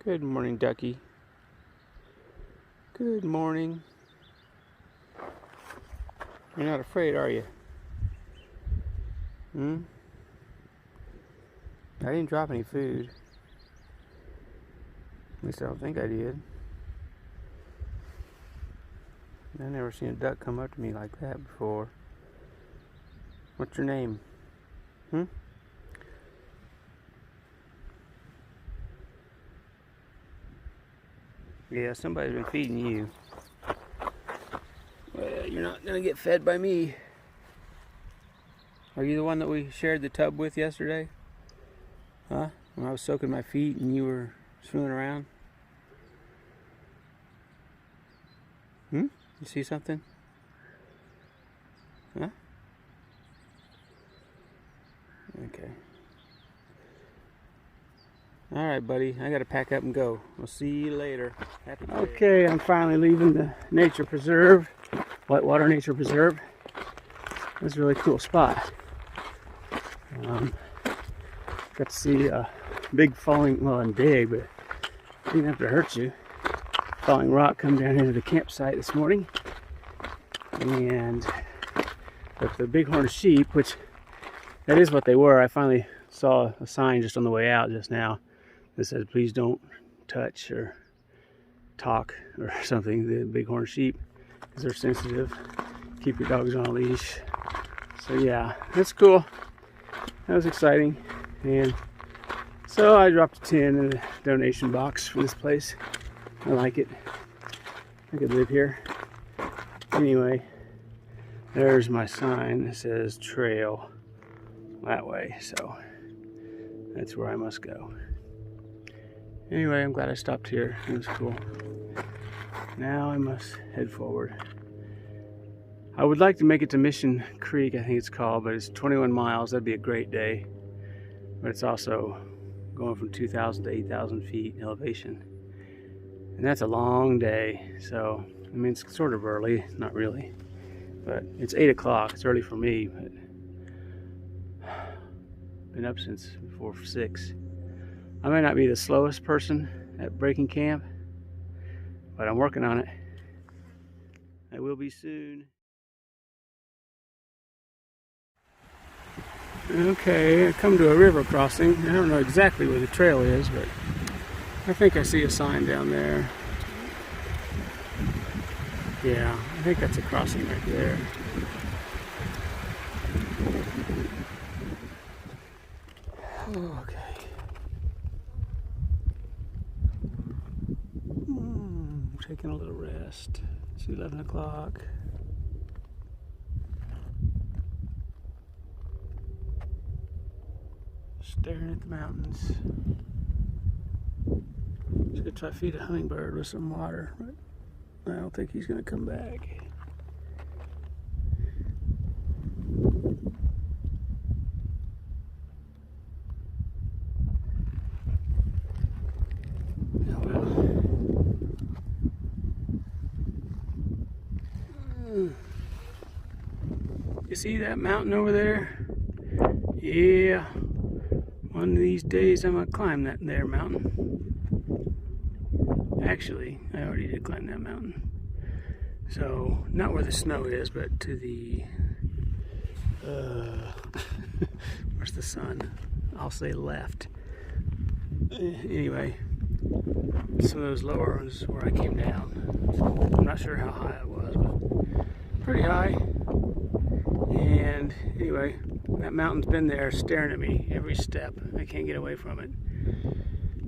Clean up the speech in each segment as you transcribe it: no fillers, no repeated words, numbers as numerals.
Good morning, ducky. Good morning. You're not afraid, are you? I didn't drop any food. At least I don't think I did. I've never seen a duck come up to me like that before. What's your name? Yeah, somebody's been feeding you. Well, you're not gonna get fed by me. Are you the one that we shared the tub with yesterday? Huh? When I was soaking my feet and you were swimming around? You see something? Huh? Okay. Alright, buddy. I gotta pack up and go. We'll see you later. Happy day. Okay, I'm finally leaving the nature preserve. Whitewater Nature Preserve. It's a really cool spot. Got to see a big falling, well, not big, but it didn't have to hurt you. Falling rock come down into the campsite this morning. And the bighorn sheep, which that is what they were. I finally saw a sign just on the way out just now that says, please don't touch or talk or something, the bighorn sheep, because they're sensitive. Keep your dogs on a leash. So yeah, that's cool. That was exciting. And so I dropped a 10 in a donation box for this place. I like it. I could live here. Anyway, there's my sign that says trail that way. So that's where I must go. Anyway, I'm glad I stopped here. It was cool. Now I must head forward. I would like to make it to Mission Creek, I think it's called, but it's 21 miles. That'd be a great day. But it's also going from 2,000 to 8,000 feet elevation. And that's a long day. So, I mean, it's sort of early, not really. But it's 8 o'clock. It's early for me, but been up since before 6. I might not be the slowest person at breaking camp, but I'm working on it. I will be soon. Okay, I come to a river crossing. I don't know exactly where the trail is, but I think I see a sign down there. Yeah, I think that's a crossing right there. Okay. Taking a little rest. It's 11 o'clock. Staring at the mountains. Just gonna try to feed a hummingbird with some water, but I don't think he's gonna come back. Oh well. You see that mountain over there? Yeah. One of these days I'm gonna climb that there mountain. Actually, I already did climb that mountain. So, not where the snow is, but to the, where's the sun? I'll say left. Anyway, some of those lower ones is where I came down. I'm not sure how high it was, but pretty high. And anyway, that mountain's been there staring at me every step. I can't get away from it.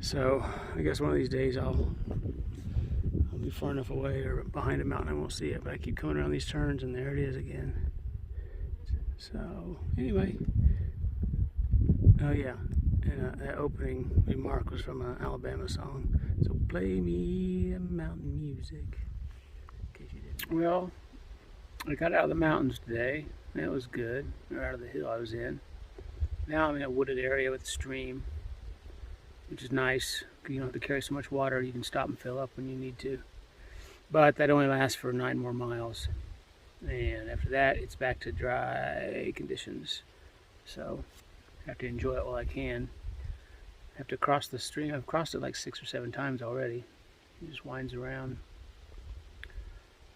So I guess one of these days I'll be far enough away or behind a mountain I won't see it, but I keep coming around these turns and there it is again. So anyway, oh yeah, and that opening remark was from an Alabama song. So play me a mountain music. In case you didn't. Well, I got out of the mountains today. That was good, or out of the hill I was in. Now I'm in a wooded area with a stream, which is nice. You don't have to carry so much water. You can stop and fill up when you need to. But that only lasts for 9 more miles. And after that, it's back to dry conditions. So I have to enjoy it while I can. have to cross the stream. I've crossed it like 6 or 7 times already. It just winds around.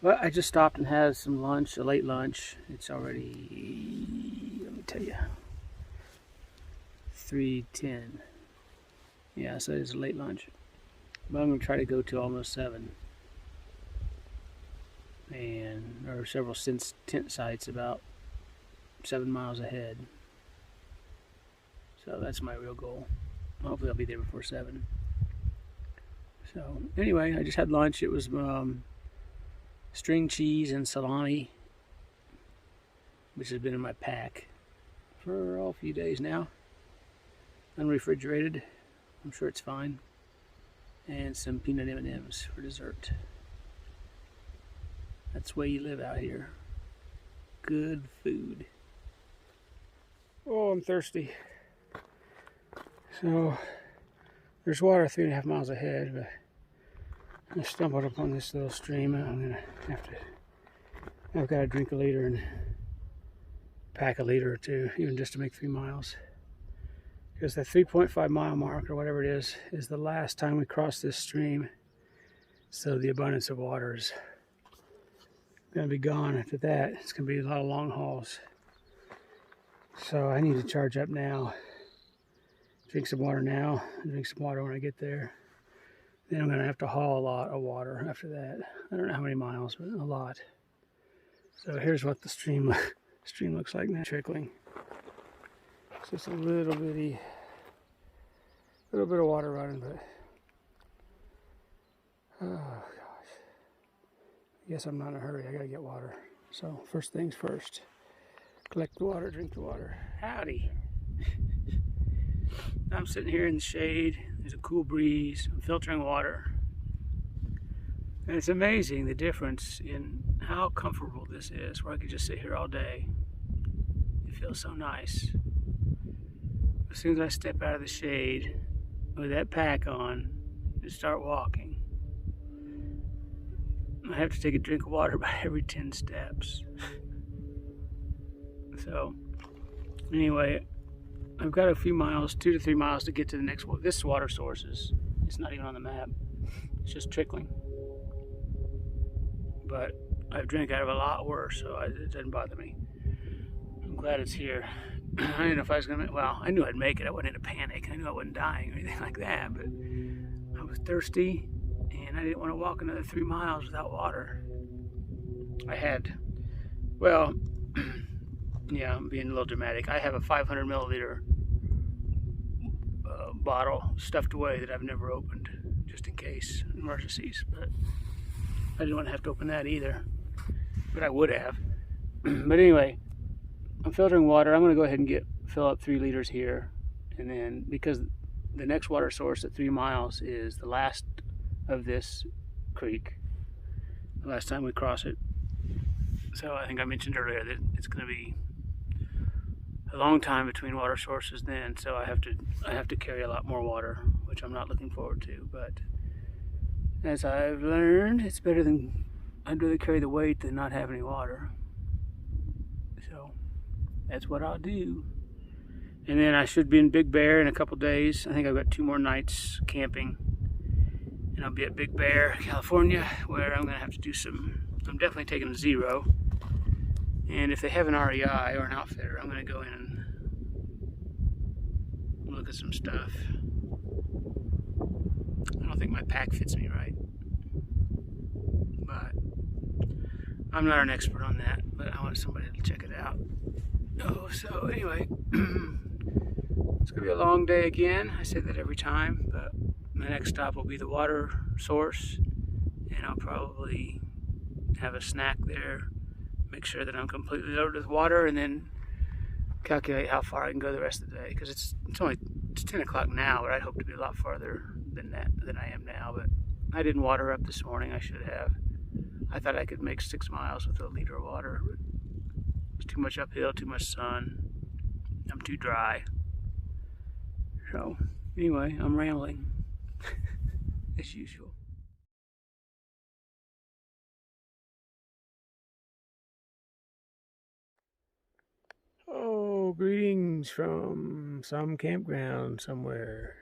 But I just stopped and had some lunch, a late lunch. It's already, let me tell you, 3:10. Yeah, so it's a late lunch. But I'm going to try to go to almost 7. And there are several tent sites about 7 miles ahead. So that's my real goal. Hopefully I'll be there before 7. So anyway, I just had lunch. It was string cheese and salami, which has been in my pack for a few days now. Unrefrigerated. I'm sure it's fine. And some peanut M&Ms for dessert. That's the way you live out here. Good food. Oh, I'm thirsty. So there's water 3.5 miles ahead, but I stumbled upon this little stream. I'm gonna have to. I've got to drink a liter and pack a liter or two, even just to make 3 miles. Because the 3.5 mile mark or whatever it is the last time we cross this stream. So the abundance of water is going to be gone after that. It's going to be a lot of long hauls. So I need to charge up now. Drink some water now, and drink some water when I get there. Then I'm going to have to haul a lot of water after that. I don't know how many miles, but a lot. So here's what the stream looks like now, trickling. It's just a little bit of water running, but oh gosh. I guess I'm not in a hurry. I gotta get water. So first things first. Collect the water, drink the water. Howdy. I'm sitting here in the shade. There's a cool breeze. I'm filtering water. And it's amazing the difference in how comfortable this is, where I could just sit here all day. It feels so nice. As soon as I step out of the shade with that pack on and start walking, I have to take a drink of water about every 10 steps. So, anyway, I've got a few miles, 2 to 3 miles to get to the next one. This water source it's not even on the map. It's just trickling. But I've drank out of a lot worse, so it doesn't bother me. I'm glad it's here. I didn't know if I was gonna, well, I knew I'd make it. I wasn't in a panic. I knew I wasn't dying or anything like that, but I was thirsty and I didn't want to walk another 3 miles without water. I had, well, yeah, I'm being a little dramatic. I have a 500 milliliter bottle stuffed away that I've never opened, just in case emergencies, but I didn't want to have to open that either, but I would have. But anyway, I'm filtering water. I'm going to go ahead and fill up 3 liters here, and then because the next water source at 3 miles is the last of this creek, the last time we cross it. So I think I mentioned earlier that it's going to be a long time between water sources then, so I have to carry a lot more water, which I'm not looking forward to. But as I've learned, it's better than, I'd rather carry the weight than not have any water. So that's what I'll do. And then I should be in Big Bear in a couple days. I think I've got 2 more nights camping, and I'll be at Big Bear, California, where I'm going to have to do I'm definitely taking a zero. And if they have an REI or an outfitter, I'm going to go in and look at some stuff. I don't think my pack fits me right, but I'm not an expert on that, but I want somebody to check it out. Oh, so anyway, it's going to be a long day again. I say that every time, but my next stop will be the water source, and I'll probably have a snack there, make sure that I'm completely loaded with water, and then calculate how far I can go the rest of the day, because it's 10 o'clock now, but I'd hope to be a lot farther than I am now. But I didn't water up this morning. I should have. I thought I could make 6 miles with a liter of water, but it's too much uphill, too much sun. I'm too dry. So anyway, I'm rambling as usual. Oh, greetings from some campground somewhere.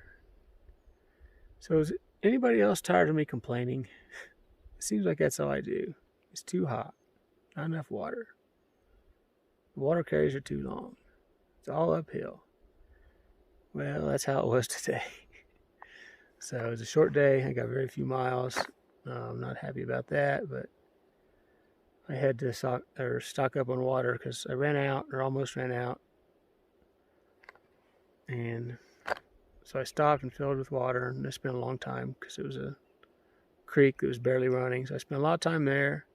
So is anybody else tired of me complaining? It seems like that's all I do. It's too hot. Not enough water. The water carries are too long. It's all uphill. Well, that's how it was today. So it was a short day. I got very few miles. I'm not happy about that, but I had to stock up on water because I ran out, or almost ran out. And so I stopped and filled with water, and I spent a long time because it was a creek that was barely running. So I spent a lot of time there.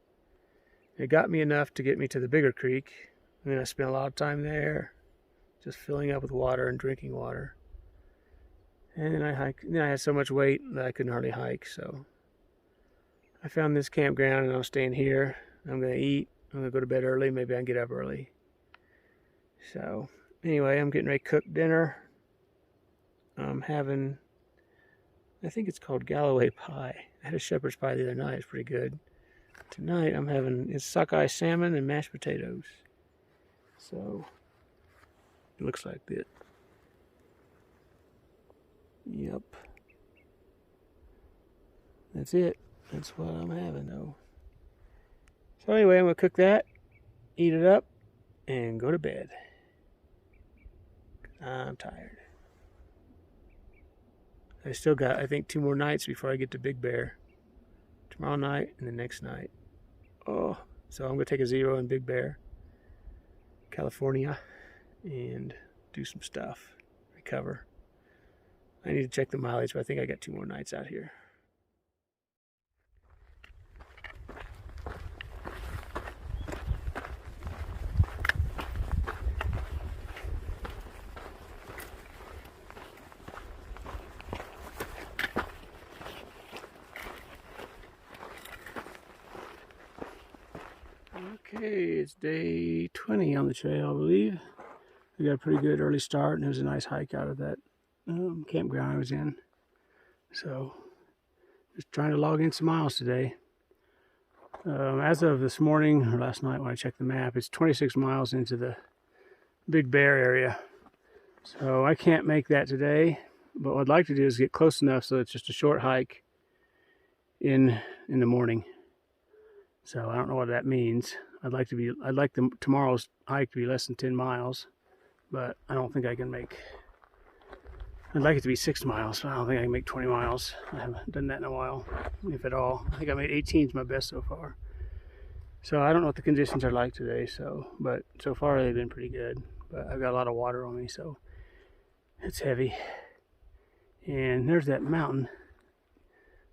It got me enough to get me to the bigger creek, and then I spent a lot of time there just filling up with water and drinking water. And then I hiked. Then I had so much weight that I couldn't hardly hike. So I found this campground, and I'm staying here. I'm going to eat. I'm going to go to bed early. Maybe I can get up early. So anyway, I'm getting ready to cook dinner. I'm having, I think it's called Galloway pie. I had a shepherd's pie the other night. It's pretty good. Tonight I'm having, it's sockeye salmon and mashed potatoes. So it looks like this. Yep. That's it. That's what I'm having though. So anyway, I'm going to cook that, eat it up, and go to bed. I'm tired. I still got, I think, 2 more nights before I get to Big Bear. Tomorrow night and the next night. Oh, so I'm going to take a 0 in Big Bear, California, and do some stuff, recover. I need to check the mileage, but I think I got 2 more nights out here. Okay, it's day 20 on the trail, I believe. We got a pretty good early start, and it was a nice hike out of that campground I was in. So, just trying to log in some miles today. As of this morning, or last night when I checked the map, it's 26 miles into the Big Bear area. So I can't make that today, but what I'd like to do is get close enough so it's just a short hike in the morning. So I don't know what that means. I'd like tomorrow's hike to be less than 10 miles, but I don't think I can make, I'd like it to be 6 miles, but I don't think I can make 20 miles. I haven't done that in a while, if at all. I think I made 18 is my best so far. So I don't know what the conditions are like today, but so far they've been pretty good. But I've got a lot of water on me, so it's heavy. And there's that mountain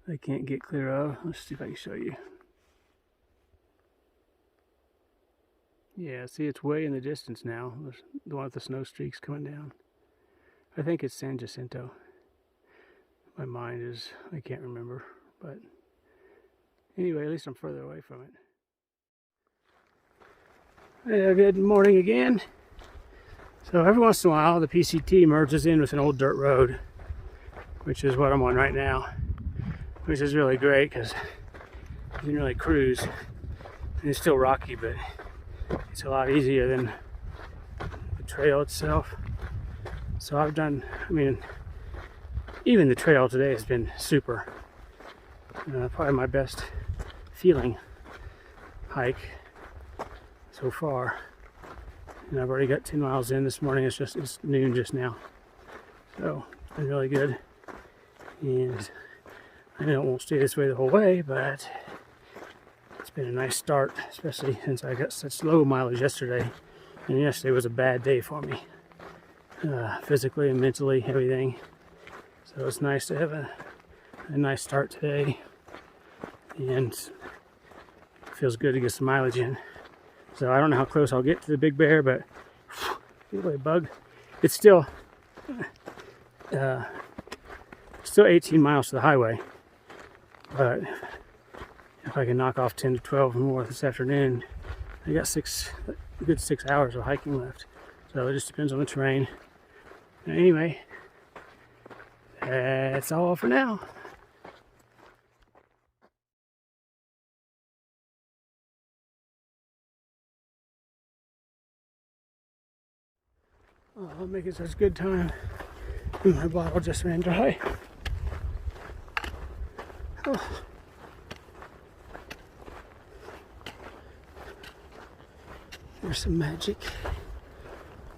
I can't get clear of. Let's see if I can show you. Yeah, see, it's way in the distance now. There's the one with the snow streaks coming down. I think it's San Jacinto. My mind is, I can't remember. But anyway, at least I'm further away from it. Yeah, good morning again. So every once in a while, the PCT merges in with an old dirt road, which is what I'm on right now, which is really great because you can really cruise. And it's still rocky, but it's a lot easier than the trail itself. So I've done, even the trail today has been super. Probably my best feeling hike so far. And I've already got 10 miles in this morning. It's noon just now. So it's been really good. And I know it won't stay this way the whole way, but it's been a nice start, especially since I got such low mileage yesterday. And yesterday was a bad day for me, physically and mentally, everything. So it's nice to have a nice start today. And it feels good to get some mileage in. So I don't know how close I'll get to the Big Bear, but get away, bug. It's still 18 miles to the highway. But if I can knock off 10 to 12 more this afternoon, I got a good 6 hours of hiking left. So it just depends on the terrain. Anyway, that's all for now. Oh, I'm making such a good time. My bottle just ran dry. Oh. There's some magic.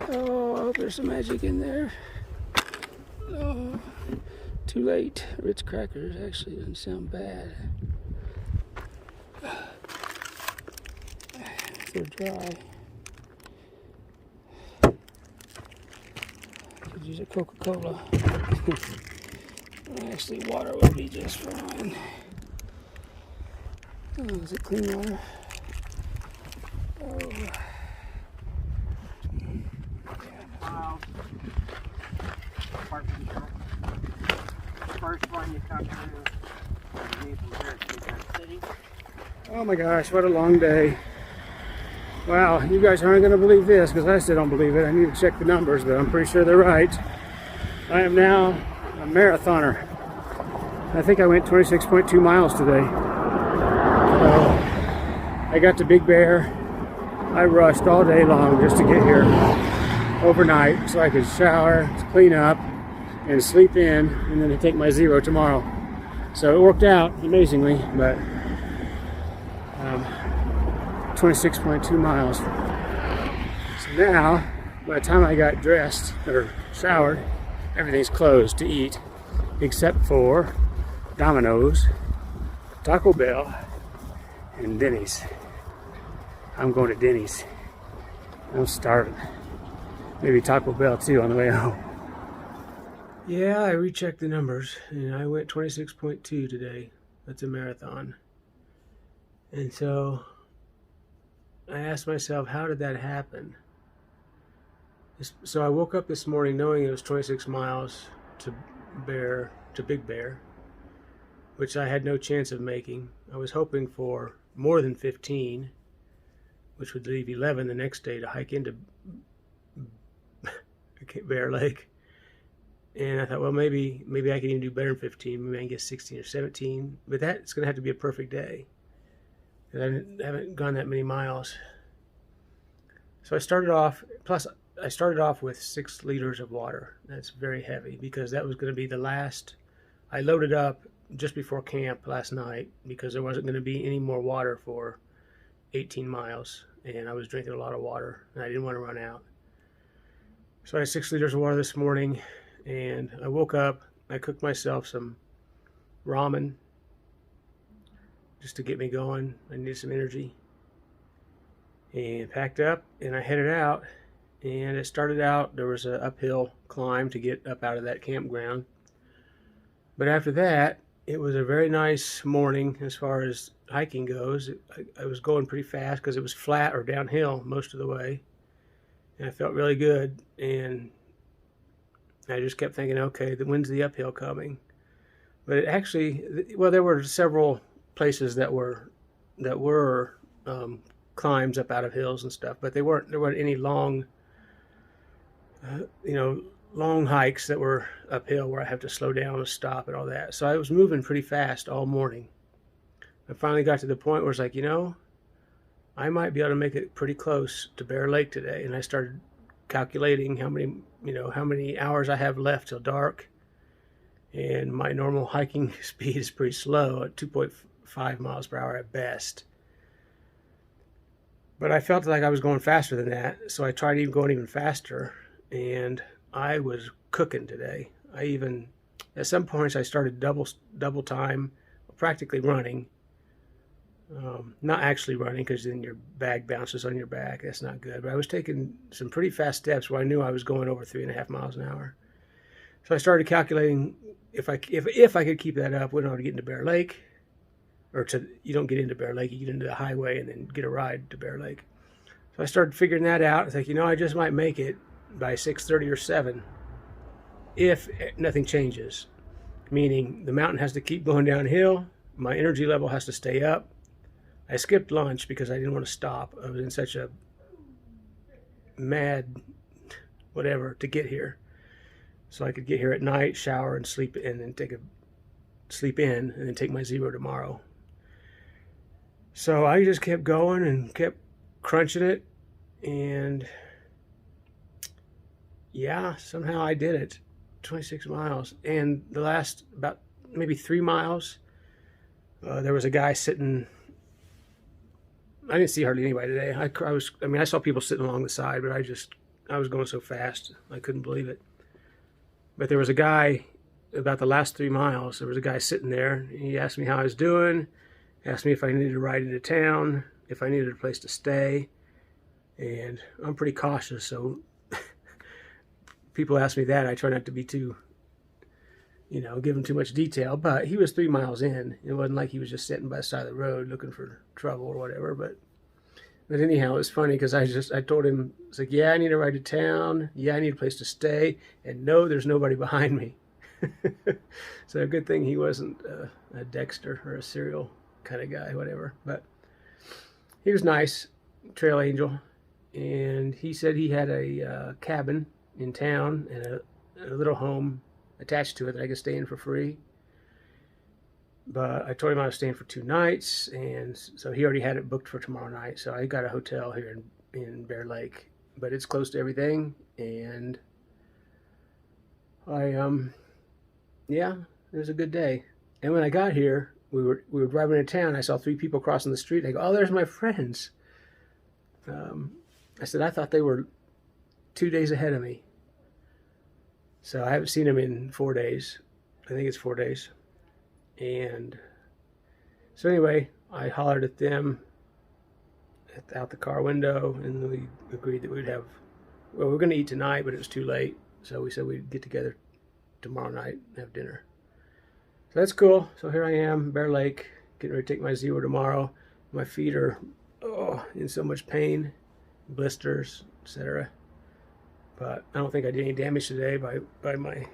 Oh, I hope there's some magic in there. Oh, too late. Ritz crackers actually doesn't sound bad. If they're dry, could use a Coca-Cola. Actually, water would be just fine. Oh, is it clean water? Oh. First one you come through City. Oh my gosh, what a long day. Wow, you guys aren't going to believe this because I still don't believe it. I need to check the numbers, but I'm pretty sure they're right. I am now a marathoner. I think I went 26.2 miles today. I got to Big Bear. I rushed all day long just to get here overnight so I could shower, clean up, and sleep in, and then to take my zero tomorrow. So it worked out amazingly, but 26.2 miles. So now, by the time I got dressed or showered, everything's closed to eat except for Domino's, Taco Bell, and Denny's. I'm going to Denny's. I'm starving. Maybe Taco Bell too on the way home. Yeah, I rechecked the numbers and I went 26.2 today. That's a marathon. And so I asked myself, how did that happen? So I woke up this morning knowing it was 26 miles to Big Bear, which I had no chance of making. I was hoping for more than 15, which would leave 11 the next day to hike into Bear Lake. And I thought, well, maybe I can even do better than 15. Maybe I can get 16 or 17. But that's going to have to be a perfect day. I haven't gone that many miles. So I started off with 6 liters of water. That's very heavy because that was going to be the last. I loaded up just before camp last night because there wasn't going to be any more water for 18 miles. And I was drinking a lot of water and I didn't want to run out. So I had 6 liters of water this morning. And I woke up, I cooked myself some ramen just to get me going. I needed some energy. And packed up and I headed out. And it started out, there was an uphill climb to get up out of that campground. But after that, it was a very nice morning as far as hiking goes. I was going pretty fast because it was flat or downhill most of the way. And I felt really good. And I just kept thinking, okay, when's the uphill coming? But it actually, well, there were several places that were climbs up out of hills and stuff, but there weren't any long, long hikes that were uphill where I have to slow down and stop and all that. So I was moving pretty fast all morning. I finally got to the point where it's like, I might be able to make it pretty close to Bear Lake today, and I started calculating how many hours I have left till dark, and my normal hiking speed is pretty slow at 2.5 miles per hour at best. But I felt like I was going faster than that, so I tried going even faster, and I was cooking today. At some points I started double time, practically running. Not actually running because then your bag bounces on your back. That's not good. But I was taking some pretty fast steps where I knew I was going over 3.5 miles an hour. So I started calculating if I could keep that up, when I would get into Bear Lake, you don't get into Bear Lake, you get into the highway and then get a ride to Bear Lake. So I started figuring that out. I was like, I just might make it by 6:30 or 7 if nothing changes. Meaning the mountain has to keep going downhill, my energy level has to stay up. I skipped lunch because I didn't want to stop. I was in such a mad whatever to get here. So I could get here at night, shower, and sleep, and then sleep in, and then take my zero tomorrow. So I just kept going and kept crunching it, and yeah, somehow I did it. 26 miles. And the last about maybe 3 miles, There was a guy sitting. I didn't see hardly anybody today. I saw people sitting along the side, but I was going so fast, I couldn't believe it. But there was a guy, about the last 3 miles, there was a guy sitting there. He asked me how I was doing, asked me if I needed to ride into town, if I needed a place to stay. And I'm pretty cautious, so people ask me that. I try not to be too, give him too much detail. But he was 3 miles in. It wasn't like he was just sitting by the side of the road looking for trouble or whatever. But anyhow, it was funny because I told him, it's like, yeah, I need to ride to town. Yeah, I need a place to stay. And no, there's nobody behind me. So a good thing he wasn't a Dexter or a serial kind of guy, whatever. But he was nice, trail angel. And he said he had a cabin in town and a little home attached to it that I could stay in for free. But I told him I was staying for 2 nights, and so he already had it booked for tomorrow night. So I got a hotel here in Bear Lake, but it's close to everything. And yeah, it was a good day. And when I got here, we were driving into town. I saw 3 people crossing the street. I go, oh, there's my friends. I said, I thought they were 2 days ahead of me. So I haven't seen them in 4 days. I think it's 4 days. And so anyway, I hollered at them out the car window, and we agreed that we'd we were going to eat tonight, but it was too late. So we said we'd get together tomorrow night and have dinner. So that's cool. So here I am, Bear Lake, getting ready to take my Zero tomorrow. My feet are in so much pain, blisters, etc. But I don't think I did any damage today by my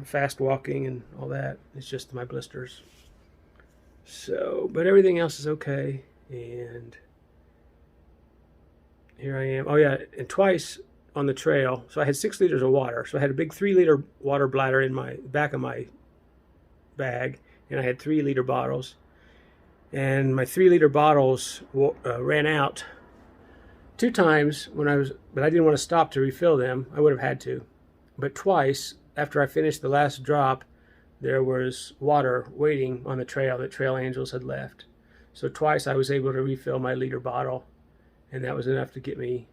fast walking and all that. It's just my blisters. So, but everything else is okay. And here I am. Oh yeah, and twice on the trail. So I had 6 liters of water. So I had a big 3-liter water bladder in my back of my bag, and I had 3-liter bottles. And my 3-liter bottles ran out 2 times but I didn't want to stop to refill them. I would have had to. But twice, after I finished the last drop, there was water waiting on the trail that Trail Angels had left. So twice I was able to refill my liter bottle, and that was enough to get me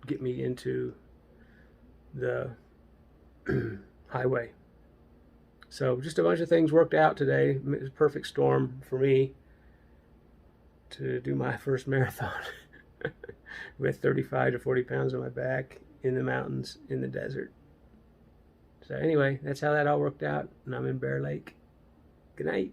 into the highway. So just a bunch of things worked out today. It was a perfect storm for me to do my first marathon with 35 to 40 pounds on my back in the mountains in the desert. So anyway, that's how that all worked out, and I'm in Bear Lake. Good night.